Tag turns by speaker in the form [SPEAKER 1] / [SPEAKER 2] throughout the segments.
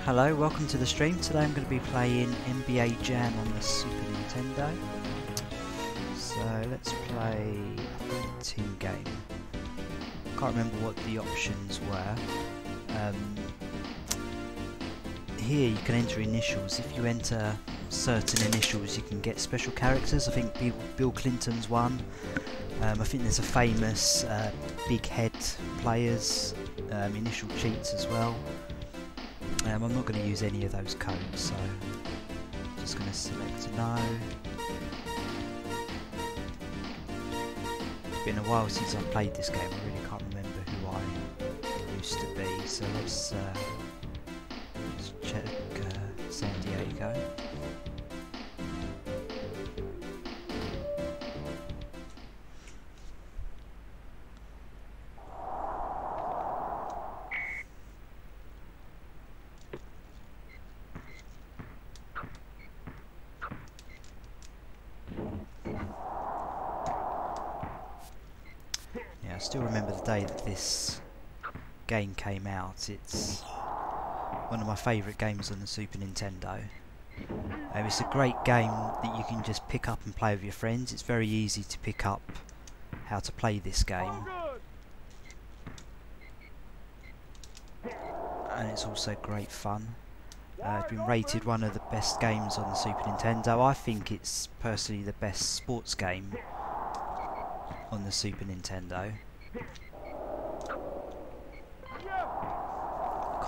[SPEAKER 1] Hello, welcome to the stream. Today I'm going to be playing NBA Jam on the Super Nintendo. So let's play a team game. Can't remember what the options were. Here you can enter initials. If you enter certain initials you can get special characters. I think Bill Clinton's one. I think there's a famous big head players, initial cheats as well. I'm not going to use any of those codes, so I'm just going to select no. It's been a while since I've played this game, I really can't remember who I used to be, so let's check San Diego. I still remember the day that this game came out. It's one of my favourite games on the Super Nintendo. It's a great game that you can just pick up and play with your friends. It's very easy to pick up how to play this game. And it's also great fun. It's been rated one of the best games on the Super Nintendo. I think it's personally the best sports game on the Super Nintendo.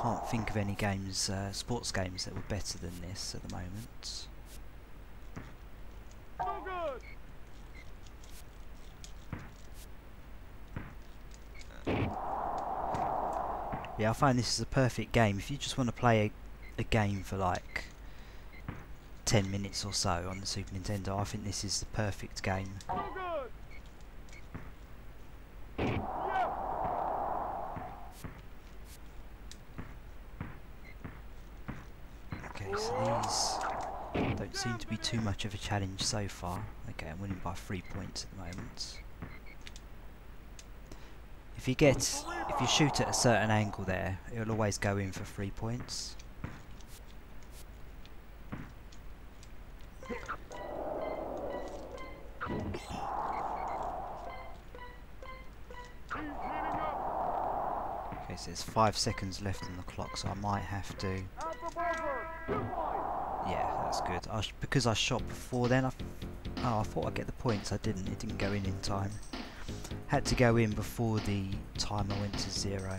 [SPEAKER 1] Can't think of any games, sports games that were better than this at the moment. Yeah, I find this is a perfect game if you just want to play a game for like 10 minutes or so on the Super Nintendo. I think this is the perfect game. Okay, so these don't seem to be too much of a challenge so far. Okay, I'm winning by 3 points at the moment. If you shoot at a certain angle there, it'll always go in for 3 points. Okay, so there's 5 seconds left on the clock, so I might have to... Yeah, that's good. Because I shot before then, I thought I'd get the points. I didn't. It didn't go in time. Had to go in before the timer went to 0.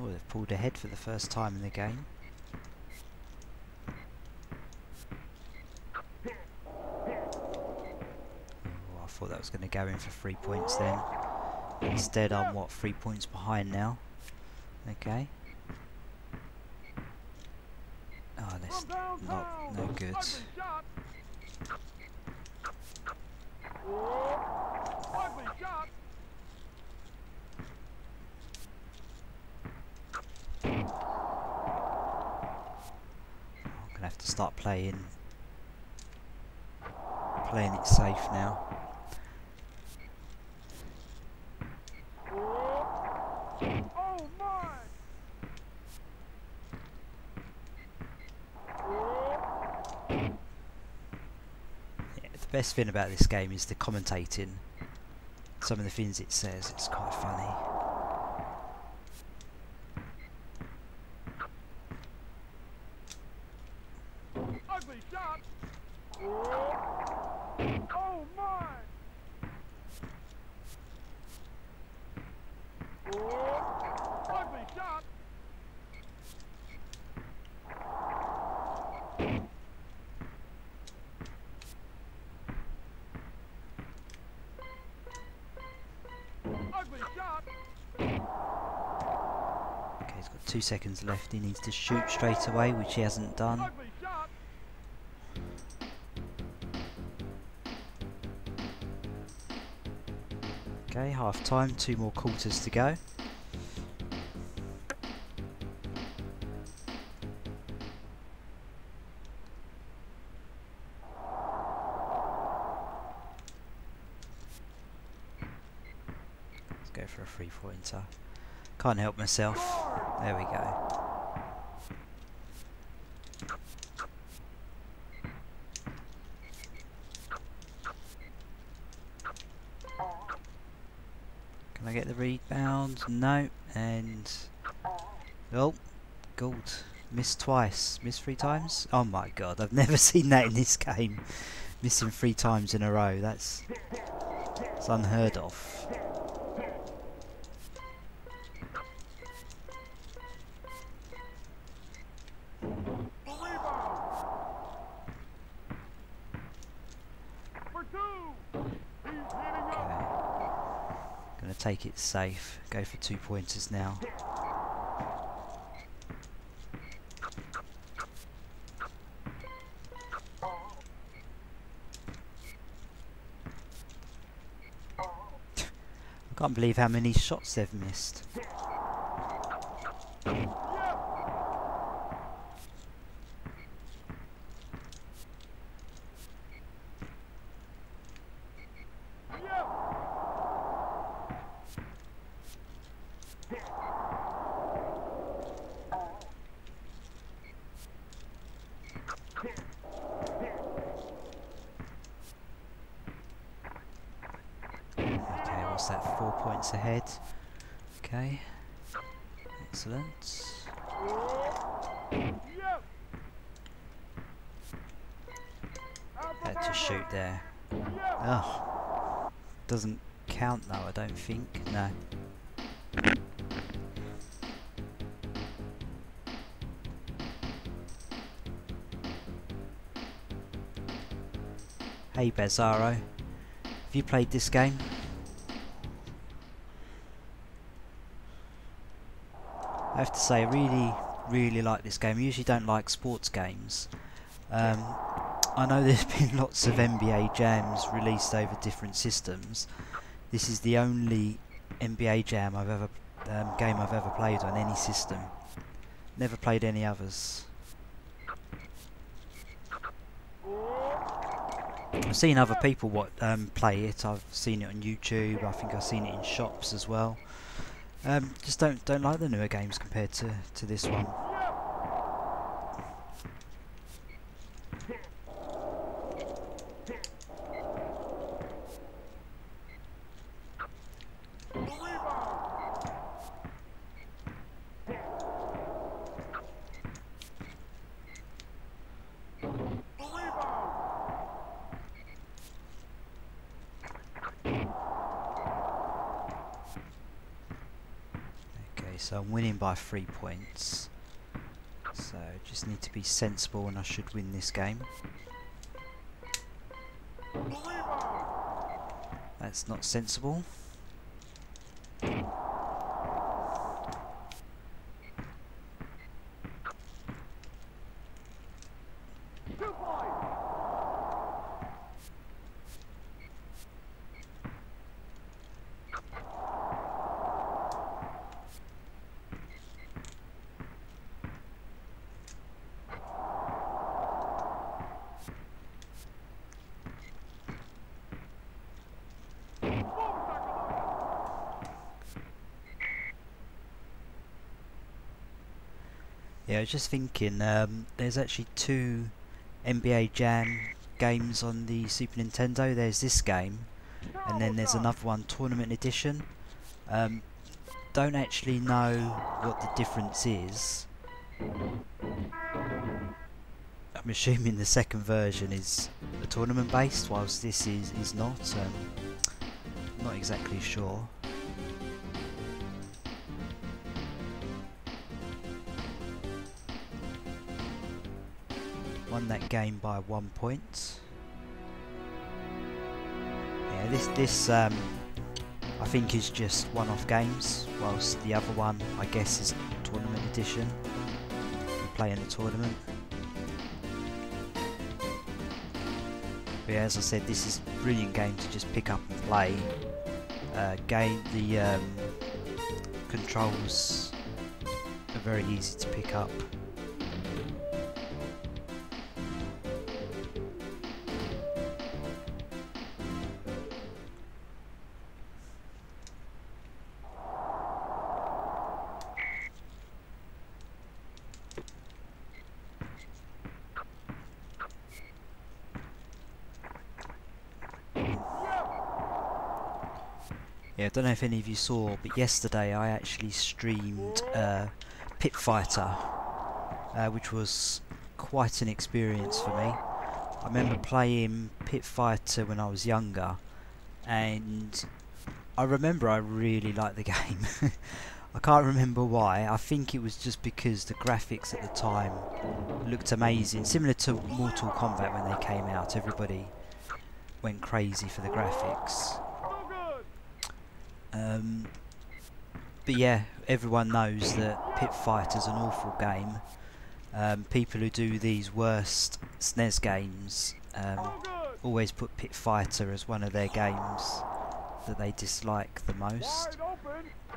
[SPEAKER 1] Oh, they've pulled ahead for the first time in the game. Oh, I thought that was going to go in for 3 points then. Instead I'm, 3 points behind now. Okay. Oh, that's no good. I'm gonna have to start playing it safe now. The best thing about this game is the commentating. Some of the things it says, it's quite funny.
[SPEAKER 2] Ugly shot. Oh my. Ugly shot.
[SPEAKER 1] 2 seconds left. He needs to shoot straight away, which he hasn't done.
[SPEAKER 2] Ugly shot.
[SPEAKER 1] Okay, half time, 2 more quarters to go. Let's go for a 3-pointer. Can't help myself. There we go. Can I get the rebound? No. And oh, gold. Missed twice. Missed 3 times? Oh my god, I've never seen that in this game. Missing 3 times in a row. That's unheard of. Take it safe, go for 2 pointers now. I can't believe how many shots they've missed. That 4 points ahead. Okay, excellent. Had to shoot there. Oh, doesn't count though, I don't think. No. Hey Bizarro, have you played this game? I have to say, I really like this game. I usually don't like sports games. I know there's been lots of NBA jams released over different systems. This is the only NBA jam game I've ever played on any system. Never played any others. I've seen other people play it. I've seen it on YouTube. I think I've seen it in shops as well. Just don't like the newer games compared to this one. So I'm winning by 3 points. So just need to be sensible and I should win this game. That's not sensible. Yeah, I was just thinking, there's actually 2 NBA Jam games on the Super Nintendo. There's this game, and then there's another one, Tournament Edition. Don't actually know what the difference is. I'm assuming the second version is a tournament based, whilst this is not. Not exactly sure. Won that game by 1 point. Yeah, this I think is just one-off games, whilst the other one, I guess, is Tournament Edition. You play in the tournament. But yeah, as I said, this is a brilliant game to just pick up and play. The controls are very easy to pick up. Yeah, I don't know if any of you saw, but yesterday I actually streamed Pit Fighter, which was quite an experience for me. I remember playing Pit Fighter when I was younger, and I remember I really liked the game. I can't remember why. I think it was just because the graphics at the time looked amazing, similar to Mortal Kombat when they came out. Everybody went crazy for the graphics. But yeah, everyone knows that Pit Fighter's an awful game. People who do these worst SNES games always put Pit Fighter as one of their games that they dislike the most.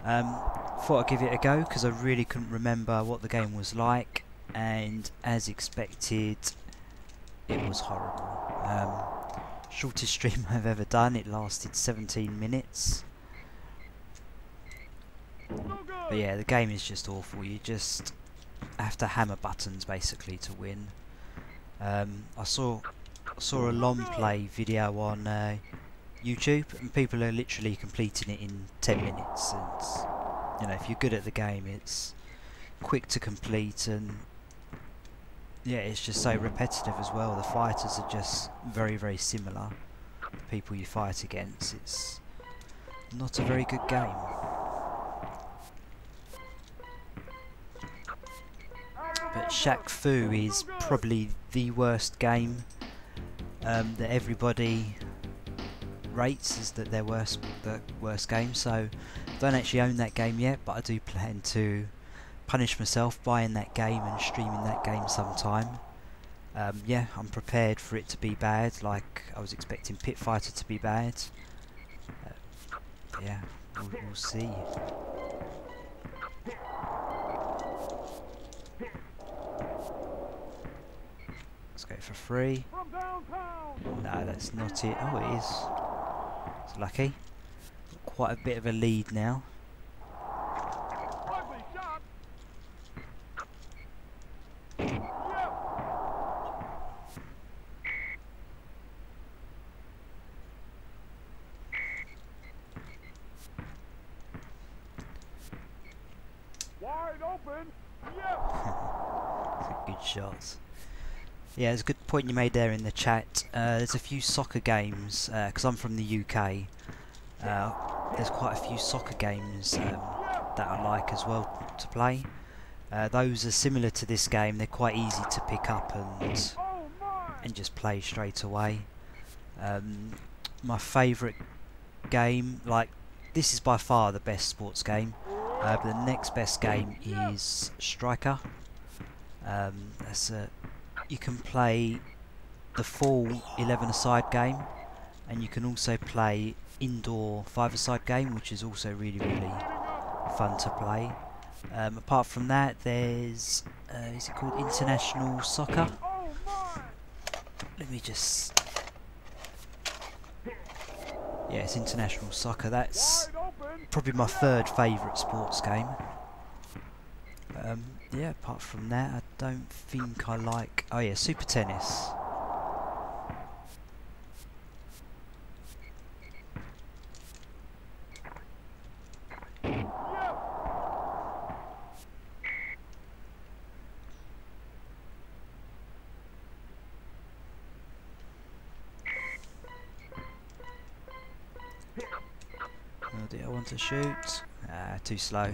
[SPEAKER 1] Thought I'd give it a go because I really couldn't remember what the game was like, and as expected, it was horrible. Shortest stream I've ever done, it lasted 17 minutes. But yeah, the game is just awful. You just have to hammer buttons basically to win. I saw a long play video on YouTube, and people are literally completing it in 10 minutes. And you know, if you're good at the game, it's quick to complete, and yeah, it's just so repetitive as well. The fighters are just very, very similar. The people you fight against, it's not a very good game. But Shaq Fu is probably the worst game that everybody rates as the worst game. So I don't actually own that game yet, but I do plan to punish myself buying that game and streaming that game sometime. Yeah, I'm prepared for it to be bad, like I was expecting Pit Fighter to be bad. Yeah, we'll see. Let's go for free. No, that's not it. Oh, it is. It's lucky. Got quite a bit of a lead now.
[SPEAKER 2] Wide open.
[SPEAKER 1] It's a good shot. Yeah, it's a good point you made there in the chat. There's a few soccer games, because I'm from the UK. There's quite a few soccer games that I like as well to play. Those are similar to this game. They're quite easy to pick up and just play straight away. My favourite game, like, this is by far the best sports game. But the next best game is Striker. You can play the full 11-a-side game, and you can also play indoor 5-a-side game, which is also really, really fun to play. Apart from that, there's is it called International Soccer? Let me just... Yeah, it's International Soccer. That's probably my third favourite sports game. Yeah, apart from that, I don't think I like... Oh yeah, Super Tennis. Oh, do I want to shoot? Ah, too slow.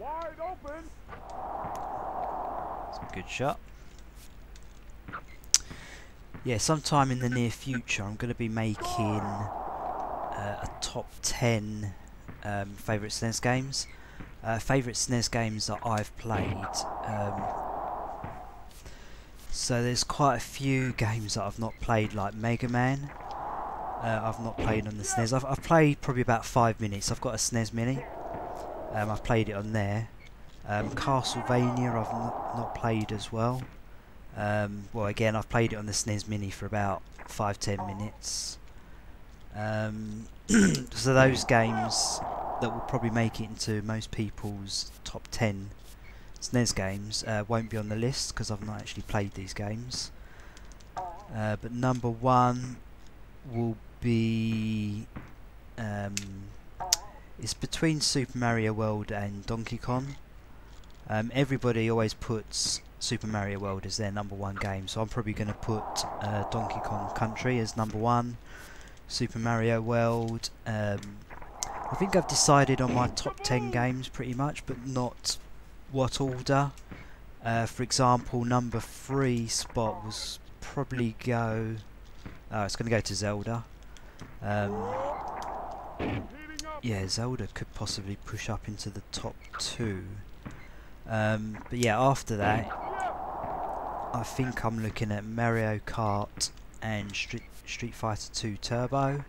[SPEAKER 2] Wide open.
[SPEAKER 1] That's a good shot. Yeah, sometime in the near future I'm going to be making a top 10 favourite SNES games. Favourite SNES games that I've played. So there's quite a few games that I've not played, like Mega Man. I've not played on the SNES. I've played probably about 5 minutes. I've got a SNES Mini. I've played it on there. Castlevania I've not played as well. Well, again, I've played it on the SNES Mini for about 5-10 minutes. So those games that will probably make it into most people's top 10 SNES games won't be on the list because I've not actually played these games. But number 1 will be it's between Super Mario World and Donkey Kong. Everybody always puts Super Mario World as their number 1 game, so I'm probably going to put Donkey Kong Country as number 1. Super Mario World. I think I've decided on my top 10 games pretty much, but not what order. For example, number 3 spot was probably go. It's going to go to Zelda. Yeah, Zelda could possibly push up into the top 2. But yeah, after that, I think I'm looking at Mario Kart and Street Fighter 2 Turbo.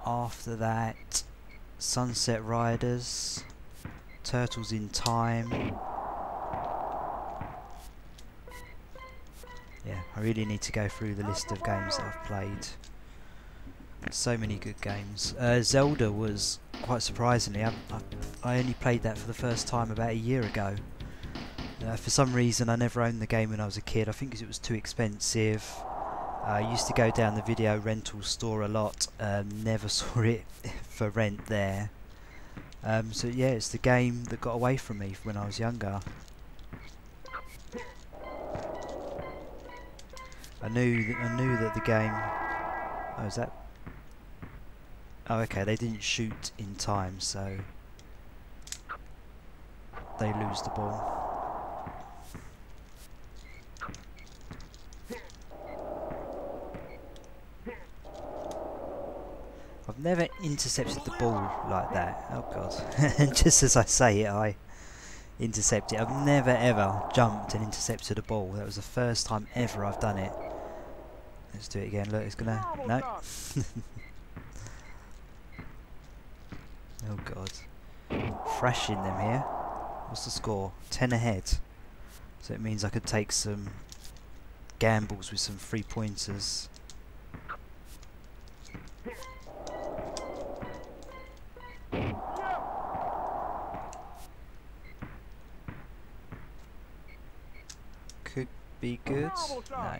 [SPEAKER 1] After that, Sunset Riders, Turtles in Time. Yeah, I really need to go through the list of games that I've played. So many good games. Zelda was, quite surprisingly, I only played that for the first time about a year ago. For some reason I never owned the game when I was a kid. I think because it was too expensive. I used to go down the video rental store a lot. Never saw it for rent there. So yeah, it's the game that got away from me when I was younger. I knew that the game. Oh, is that? Oh, okay. They didn't shoot in time, so they lose the ball. I've never intercepted the ball like that. Oh god. Just as I say it, I intercept it. I've never ever jumped and intercepted a ball. That was the first time ever I've done it. Let's do it again. Look, it's gonna... No. Oh god. Thrashing them here. What's the score? 10 ahead. So it means I could take some gambles with some 3-pointers. Could be good. No.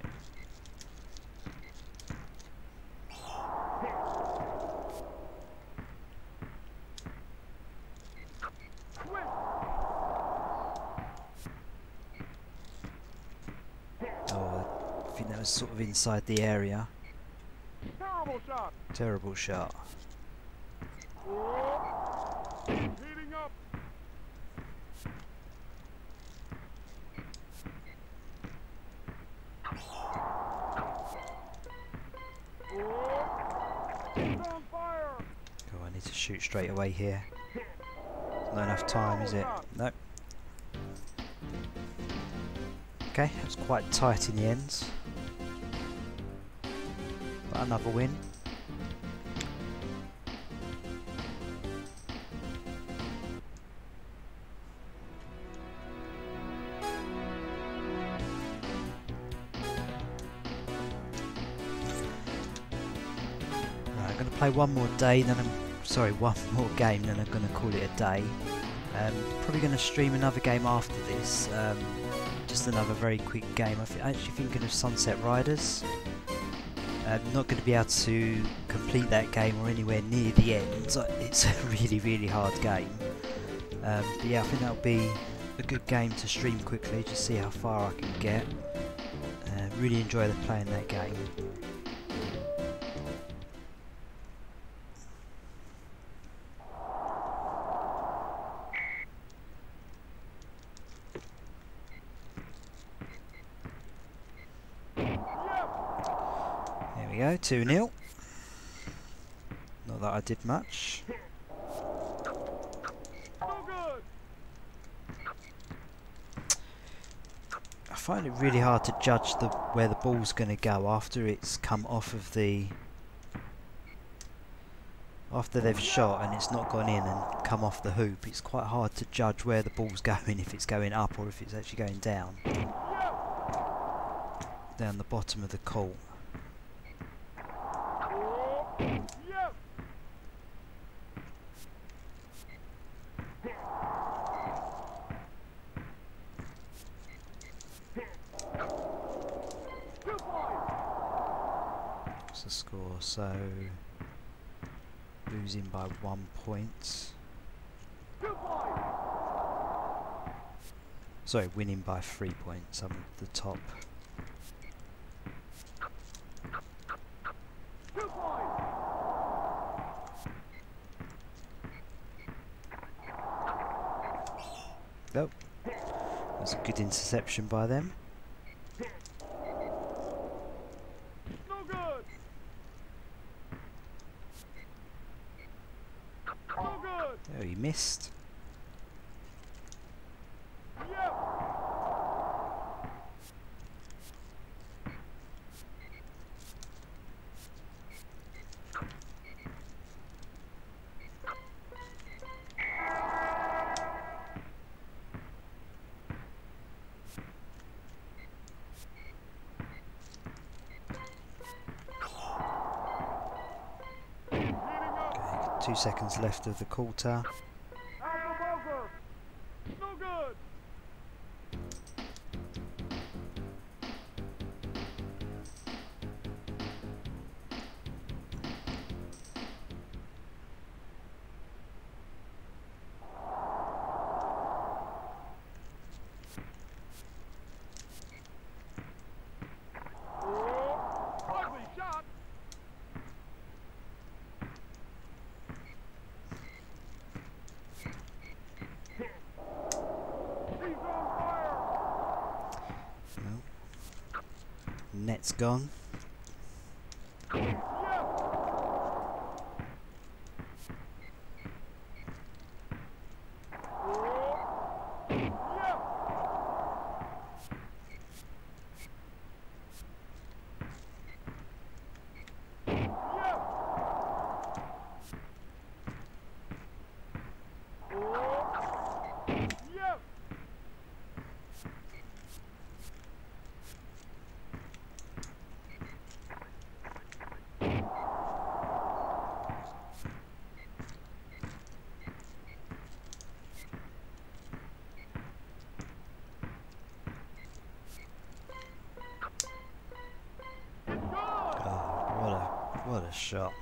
[SPEAKER 1] Oh, I think that was sort of inside the area.
[SPEAKER 2] Terrible shot.
[SPEAKER 1] Terrible shot.
[SPEAKER 2] Heating up. It's on fire.
[SPEAKER 1] Oh, I need to shoot straight away here. Not enough time, is it? No. Okay, that was quite tight in the end. But another win. Right, I'm going to play one more day, then one more game, then I'm going to call it a day. Probably going to stream another game after this. Just another very quick game. I'm actually thinking of Sunset Riders. I'm not going to be able to complete that game or anywhere near the end. It's a really hard game. But yeah, I think that'll be a good game to stream quickly, just see how far I can get. Really enjoy playing that game. we go, 2-0. Not that I did much.
[SPEAKER 2] No good.
[SPEAKER 1] I find it really hard to judge where the ball's going to go after it's come off of the... After they've shot and it's not gone in and come off the hoop. It's quite hard to judge where the ball's going, if it's going up or if it's actually going down. Down the bottom of the court.
[SPEAKER 2] Yep.
[SPEAKER 1] What's the score? So losing by 1 point. Sorry, winning by 3 points. I'm at the top. Oh, that's a good interception by them.
[SPEAKER 2] No good. No good.
[SPEAKER 1] Oh, he missed.
[SPEAKER 2] Yep. Heating up.
[SPEAKER 1] Okay, 2 seconds left of the quarter.
[SPEAKER 2] Out the buzzer. No good. Ugly shot. He's on fire.
[SPEAKER 1] Well, net's gone.
[SPEAKER 2] Yes. Yes. Yes. Yes. It's good.
[SPEAKER 1] Oh, what a shot.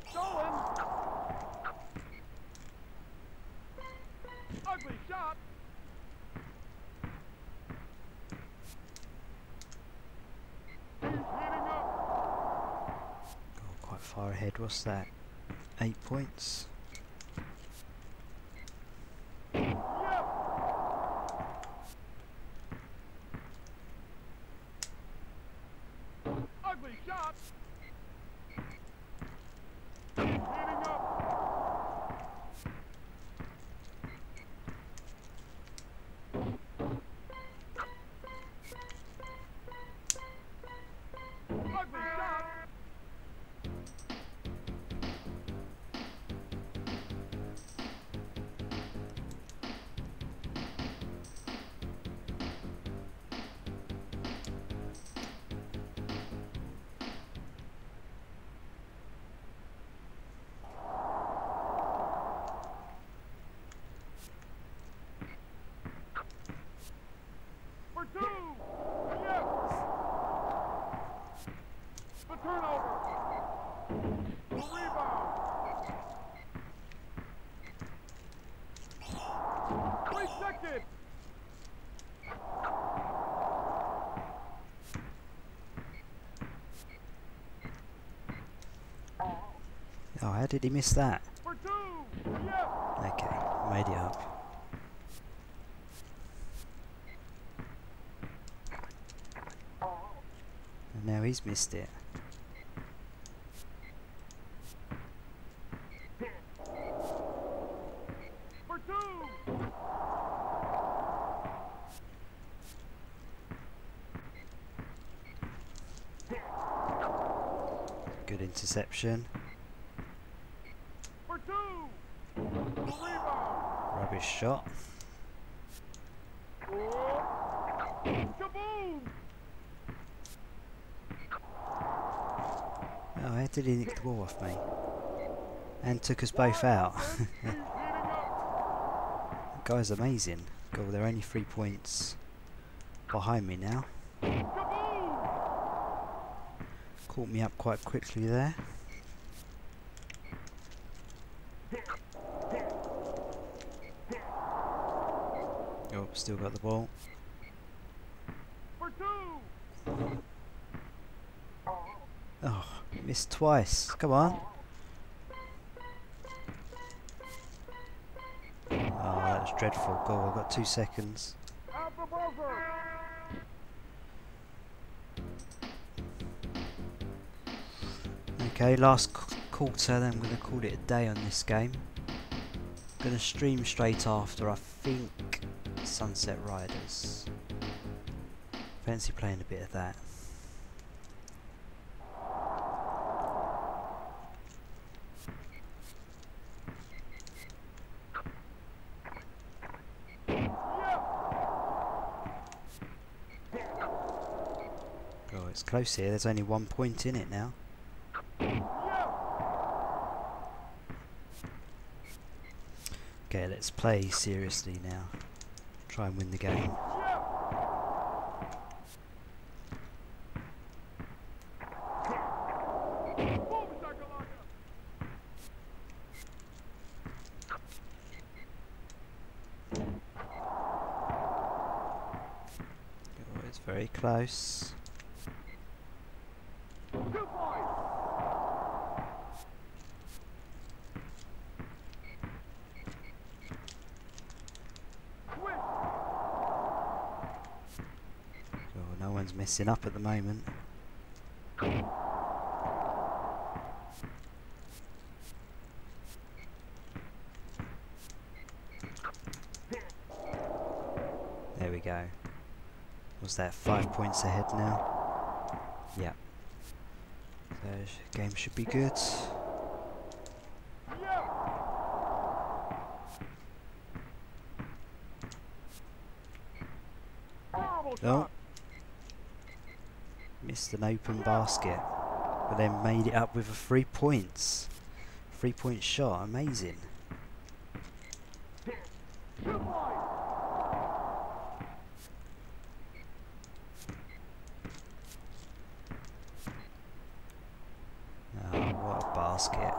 [SPEAKER 2] Stolen. Ugly shot. He's heating up.
[SPEAKER 1] Oh, quite far ahead. What's that? 8 points.
[SPEAKER 2] Yep. Ugly shot. He's heating up. Ugly shot. For two. Yes. The turnover. The rebound. Rejected.
[SPEAKER 1] Oh, how did he miss that?
[SPEAKER 2] For two. Yes.
[SPEAKER 1] Okay, made it up. now he's missed it.
[SPEAKER 2] For two.
[SPEAKER 1] Good interception.
[SPEAKER 2] For two. Rebound.
[SPEAKER 1] Rubbish shot.
[SPEAKER 2] Kaboom!
[SPEAKER 1] Oh, how did he nick the ball off me? And took us both out. That guy's amazing. God, they're only 3 points behind me now. Caught me up quite quickly there. Oh, still got the ball.
[SPEAKER 2] For two.
[SPEAKER 1] Oh, missed twice. Come on. Oh, that was dreadful. Go, I've got 2 seconds.
[SPEAKER 2] Out the buzzer.
[SPEAKER 1] Okay, last quarter, then I'm going to call it a day on this game. I'm going to stream straight after, I think, Sunset Riders. Fancy playing a bit of that. Oh, it's close here. There's only 1 point in it now. Okay, let's play seriously now. Try and win the game. Oh, it's very close. No one's messing up at the moment. There we go. Was that 5 points ahead now? Yeah. The game should be good. Oh. Missed an open basket, but then made it up with a 3 points. 3 point shot, amazing. Oh, what a basket.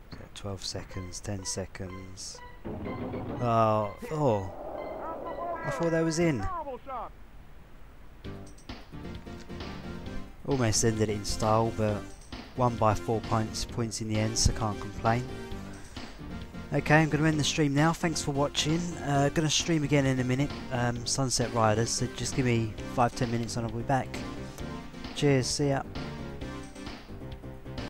[SPEAKER 1] So 12 seconds, 10 seconds. Oh, I thought that was in. Almost ended it in style, but won by 4 points in the end, so can't complain. Okay, I'm going to end the stream now. Thanks for watching. Going to stream again in a minute, Sunset Riders, so just give me 5-10 minutes and I'll be back. Cheers, see ya.